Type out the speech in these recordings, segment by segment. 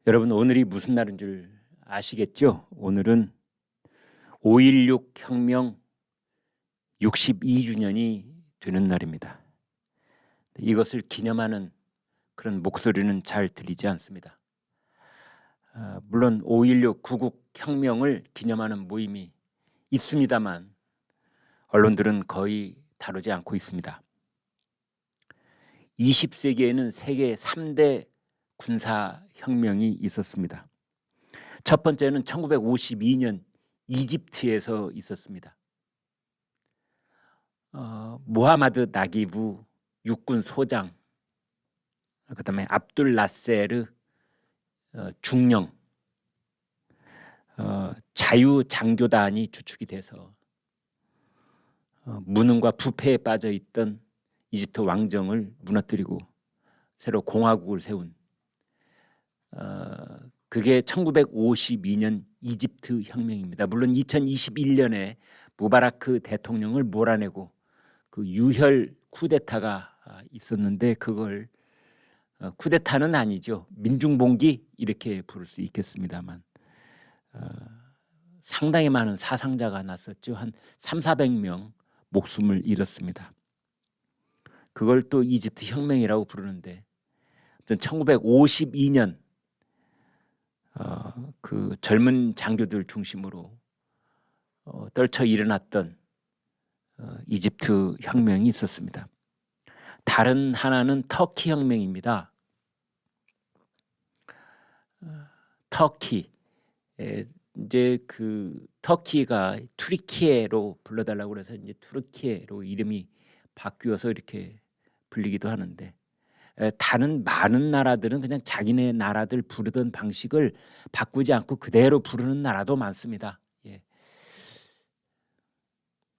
여러분, 오늘이 무슨 날인 줄 아시겠죠? 오늘은 5.16 혁명 62주년이 되는 날입니다. 이것을 기념하는 그런 목소리는 잘 들리지 않습니다. 물론 5.16 구국 혁명을 기념하는 모임이 있습니다만 언론들은 거의 다루지 않고 있습니다. 20세기에는 세계 3대 군사혁명이 있었습니다. 첫 번째는 1952년 이집트에서 있었습니다. 모하마드 나기부 육군 소장, 그다음에 압둘 나세르 중령, 자유장교단이 주축이 돼서 무능과 부패에 빠져 있던 이집트 왕정을 무너뜨리고 새로 공화국을 세운 그게 1952년 이집트 혁명입니다. 물론 2021년에 무바라크 대통령을 몰아내고 그 유혈 쿠데타가 있었는데 그걸 쿠데타는 아니죠. 민중봉기 이렇게 부를 수 있겠습니다만 상당히 많은 사상자가 났었죠. 한 300~400명 목숨을 잃었습니다. 그걸 또 이집트 혁명이라고 부르는데 1952년 그 젊은 장교들 중심으로 떨쳐 일어났던 이집트 혁명이 있었습니다. 다른 하나는 터키 혁명입니다. 터키, 이제 그 터키가 투르키예로 불러달라고 그래서 이제 투르키예로 이름이 바뀌어서 이렇게 불리기도 하는데, 다른 많은 나라들은 그냥 자기네 나라들 부르던 방식을 바꾸지 않고 그대로 부르는 나라도 많습니다. 예.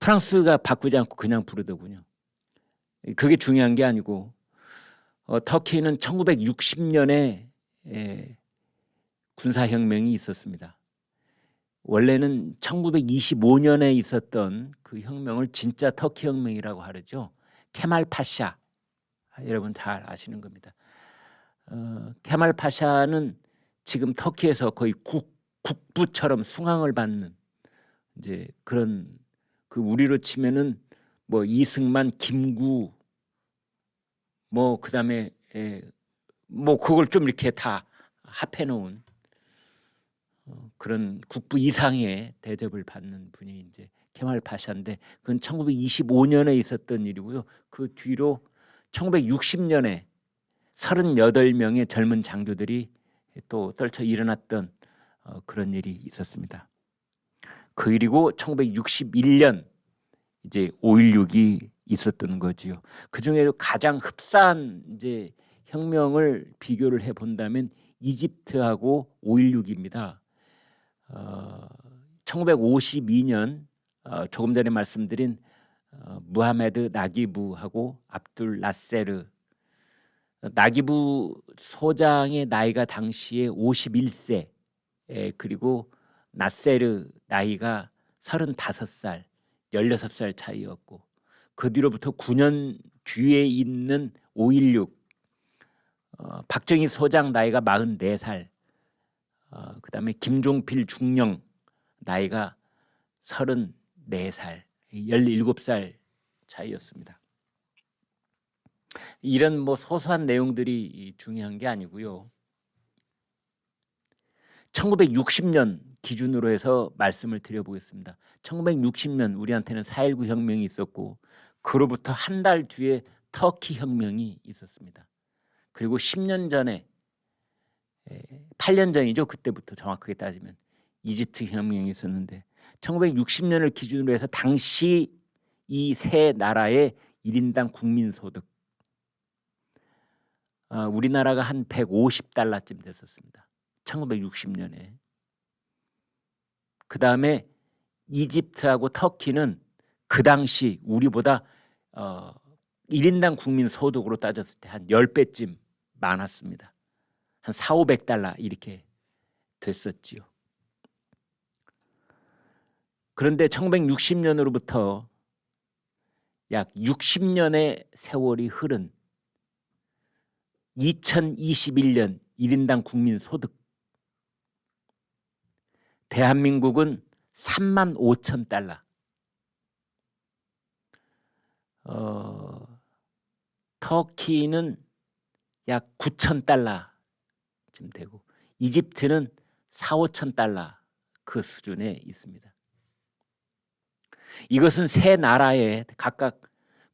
프랑스가 바꾸지 않고 그냥 부르더군요. 그게 중요한 게 아니고 터키는 1960년에 군사혁명이 있었습니다. 원래는 1925년에 있었던 그 혁명을 진짜 터키 혁명이라고 하죠. 케말 파샤, 여러분 잘 아시는 겁니다. 케말 파샤는 지금 터키에서 거의 국부처럼 숭앙을 받는 이제 그런, 그 우리로 치면은 뭐 이승만, 김구, 뭐 그다음에 뭐 그걸 좀 이렇게 다 합해 놓은 그런 국부 이상의 대접을 받는 분이 이제 케말 파샤인데, 그건 1925년에 있었던 일이고요. 그 뒤로 1960년에 38명의 젊은 장교들이 또 떨쳐 일어났던 그런 일이 있었습니다. 그리고 1961년 이제 5.16이 있었던 거지요. 그 중에 가장 흡사한 이제 혁명을 비교를 해 본다면 이집트하고 5.16입니다. 1952년 조금 전에 말씀드린 무하메드 나기부하고 압둘 나세르, 나기부 소장의 나이가 당시에 51세, 그리고 나세르 나이가 35살, 16살 차이였고, 그 뒤로부터 9년 뒤에 있는 5.16 박정희 소장 나이가 44살, 그다음에 김종필 중령 나이가 34살, 17살 차이였습니다. 이런 뭐 소소한 내용들이 중요한 게 아니고요. 1960년 기준으로 해서 말씀을 드려보겠습니다. 1960년 우리한테는 4.19 혁명이 있었고, 그로부터 한 달 뒤에 터키 혁명이 있었습니다. 그리고 10년 전에 8년 전이죠. 그때부터 정확하게 따지면 이집트 혁명이 있었는데, 1960년을 기준으로 해서 당시 이 세 나라의 1인당 국민소득, 우리나라가 한 150달러쯤 됐었습니다. 1960년에. 그 다음에 이집트하고 터키는 그 당시 우리보다 1인당 국민소득으로 따졌을 때 한 10배쯤 많았습니다. 한 400~500달러 이렇게 됐었지요. 그런데 1960년으로부터 약 60년의 세월이 흐른 2021년 1인당 국민 소득 대한민국은 35,000달러. 터키는 약 9,000달러쯤 되고 이집트는 4,5,000달러 그 수준에 있습니다. 이것은 세 나라에 각각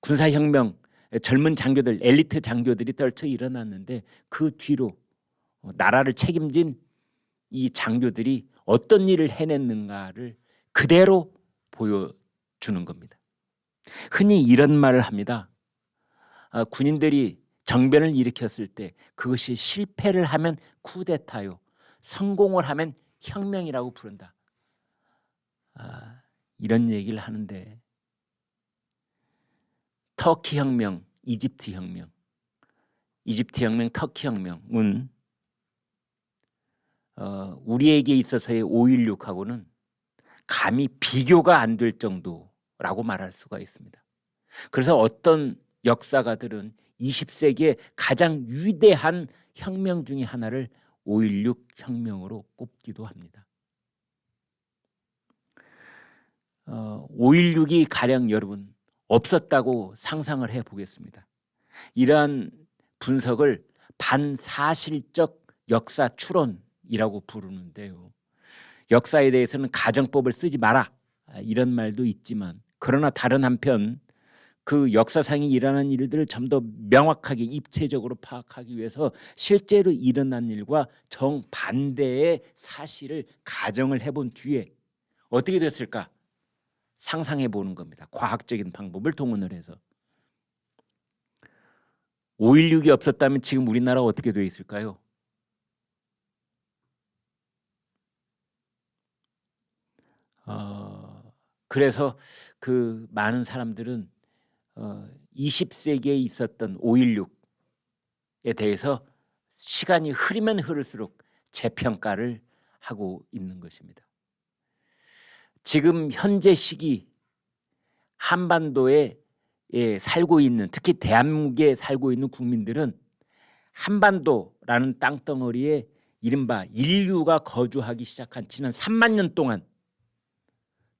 군사혁명, 젊은 장교들, 엘리트 장교들이 떨쳐 일어났는데 그 뒤로 나라를 책임진 이 장교들이 어떤 일을 해냈는가를 그대로 보여주는 겁니다. 흔히 이런 말을 합니다. 군인들이 정변을 일으켰을 때 그것이 실패를 하면 쿠데타요, 성공을 하면 혁명이라고 부른다. 이런 얘기를 하는데 터키 혁명, 이집트 혁명, 터키 혁명은 우리에게 있어서의 5.16하고는 감히 비교가 안 될 정도라고 말할 수가 있습니다. 그래서 어떤 역사가들은 20세기의 가장 위대한 혁명 중에 하나를 5.16 혁명으로 꼽기도 합니다. 5.16이 가령 여러분 없었다고 상상을 해보겠습니다. 이러한 분석을 반사실적 역사 추론이라고 부르는데요. 역사에 대해서는 가정법을 쓰지 마라 이런 말도 있지만, 그러나 다른 한편 그 역사상에 일어난 일들을 좀 더 명확하게 입체적으로 파악하기 위해서 실제로 일어난 일과 정반대의 사실을 가정을 해본 뒤에 어떻게 됐을까 상상해 보는 겁니다. 과학적인 방법을 동원을 해서. 5.16이 없었다면 지금 우리나라가 어떻게 되어 있을까요? 그래서 그 많은 사람들은 20세기에 있었던 5.16에 대해서 시간이 흐르면 흐를수록 재평가를 하고 있는 것입니다. 지금 현재 시기 한반도에 살고 있는, 특히 대한민국에 살고 있는 국민들은 한반도라는 땅덩어리에 이른바 인류가 거주하기 시작한 지난 3만 년 동안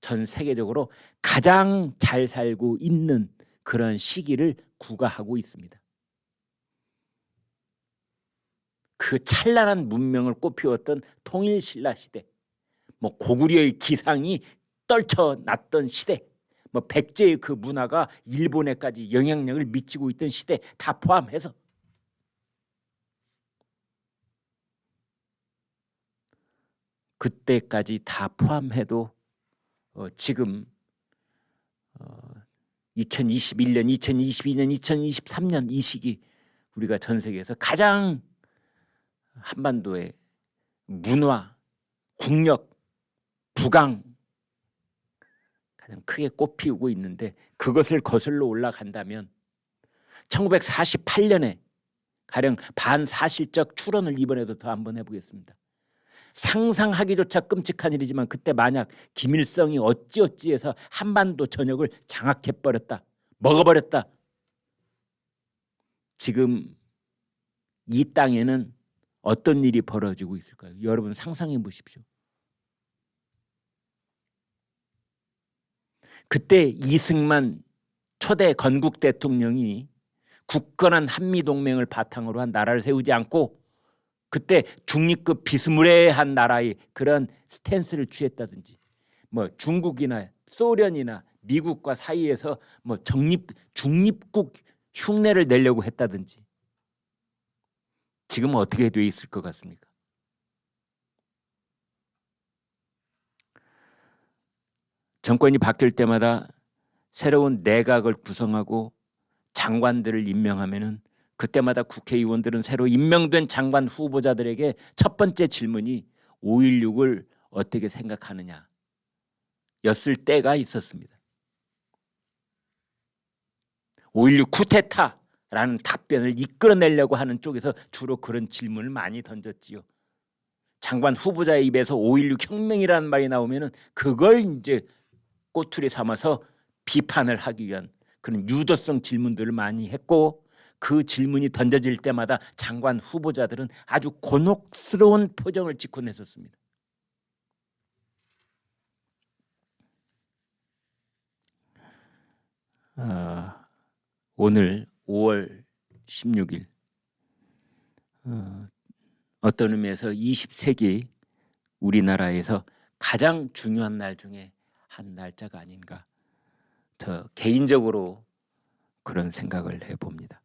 전 세계적으로 가장 잘 살고 있는 그런 시기를 구가하고 있습니다. 그 찬란한 문명을 꽃피웠던 통일신라 시대, 고구려의 기상이 떨쳐났던 시대, 백제의 그 문화가 일본에까지 영향력을 미치고 있던 시대 다 포함해서 그때까지 다 포함해도 지금 2021년, 2022년, 2023년 이 시기 우리가 전 세계에서 가장 한반도의 문화, 국력, 부강 가장 크게 꽃피우고 있는데, 그것을 거슬러 올라간다면 1948년에 가령 반사실적 추론을 이번에도 더 한번 해보겠습니다. 상상하기조차 끔찍한 일이지만 그때 만약 김일성이 어찌어찌해서 한반도 전역을 장악해버렸다, 먹어버렸다, 지금 이 땅에는 어떤 일이 벌어지고 있을까요? 여러분 상상해 보십시오. 그때 이승만 초대 건국 대통령이 굳건한 한미동맹을 바탕으로 한 나라를 세우지 않고 그때 중립급 비스무리한 나라의 그런 스탠스를 취했다든지, 중국이나 소련이나 미국과 사이에서 중립국 흉내를 내려고 했다든지, 지금은 어떻게 돼 있을 것 같습니까? 정권이 바뀔 때마다 새로운 내각을 구성하고 장관들을 임명하면은 그때마다 국회의원들은 새로 임명된 장관 후보자들에게 첫 번째 질문이 5.16을 어떻게 생각하느냐 였을 때가 있었습니다. 5.16 쿠데타라는 답변을 이끌어내려고 하는 쪽에서 주로 그런 질문을 많이 던졌지요. 장관 후보자의 입에서 5.16 혁명이라는 말이 나오면은 그걸 이제 꼬투리 삼아서 비판을 하기 위한 그런 유도성 질문들을 많이 했고, 그 질문이 던져질 때마다 장관 후보자들은 아주 곤혹스러운 표정을 짓곤 했었습니다. 오늘 5월 16일 어떤 의미에서 20세기 우리나라에서 가장 중요한 날 중에 한 날짜가 아닌가, 저 개인적으로 그런 생각을 해봅니다.